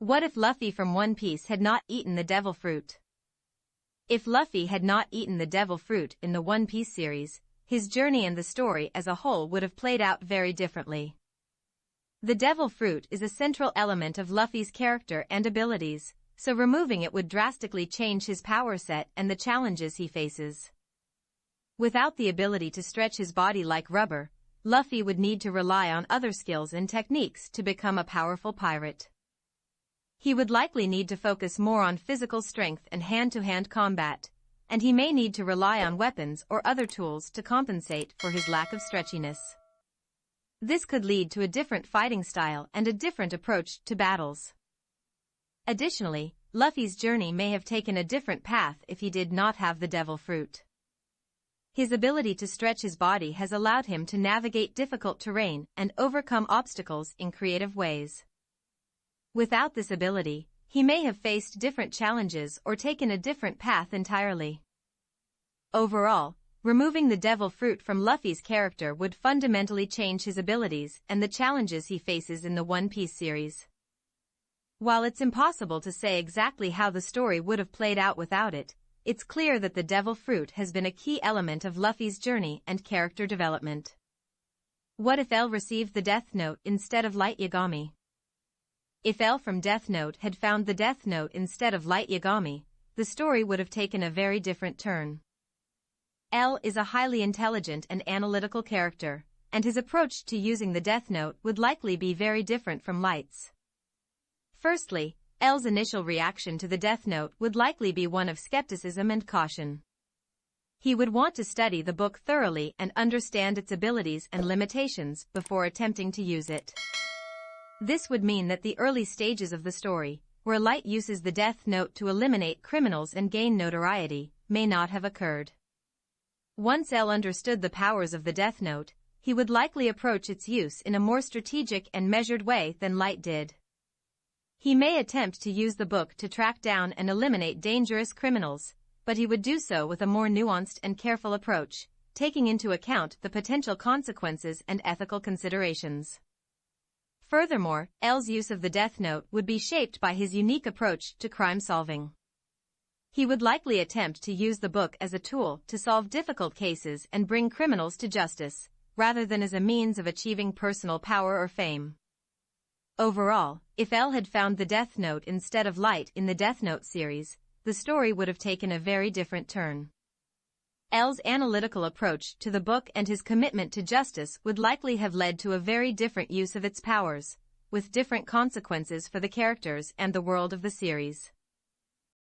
What if Luffy from One Piece had not eaten the devil fruit? If Luffy had not eaten the devil fruit in the One Piece series, his journey and the story as a whole would have played out very differently. The devil fruit is a central element of Luffy's character and abilities, so removing it would drastically change his power set and the challenges he faces. Without the ability to stretch his body like rubber, Luffy would need to rely on other skills and techniques to become a powerful pirate. He would likely need to focus more on physical strength and hand-to-hand combat, and he may need to rely on weapons or other tools to compensate for his lack of stretchiness. This could lead to a different fighting style and a different approach to battles. Additionally, Luffy's journey may have taken a different path if he did not have the devil fruit. His ability to stretch his body has allowed him to navigate difficult terrain and overcome obstacles in creative ways. Without this ability, he may have faced different challenges or taken a different path entirely. Overall, removing the devil fruit from Luffy's character would fundamentally change his abilities and the challenges he faces in the One Piece series. While it's impossible to say exactly how the story would have played out without it, it's clear that the devil fruit has been a key element of Luffy's journey and character development. What if L received the Death Note instead of Light Yagami? If L from Death Note had found the Death Note instead of Light Yagami, the story would have taken a very different turn. L is a highly intelligent and analytical character, and his approach to using the Death Note would likely be very different from Light's. Firstly, L's initial reaction to the Death Note would likely be one of skepticism and caution. He would want to study the book thoroughly and understand its abilities and limitations before attempting to use it. This would mean that the early stages of the story, where Light uses the Death Note to eliminate criminals and gain notoriety, may not have occurred. Once L understood the powers of the Death Note, he would likely approach its use in a more strategic and measured way than Light did. He may attempt to use the book to track down and eliminate dangerous criminals, but he would do so with a more nuanced and careful approach, taking into account the potential consequences and ethical considerations. Furthermore, L's use of the Death Note would be shaped by his unique approach to crime solving. He would likely attempt to use the book as a tool to solve difficult cases and bring criminals to justice, rather than as a means of achieving personal power or fame. Overall, if L had found the Death Note instead of Light in the Death Note series, the story would have taken a very different turn. L's analytical approach to the book and his commitment to justice would likely have led to a very different use of its powers, with different consequences for the characters and the world of the series.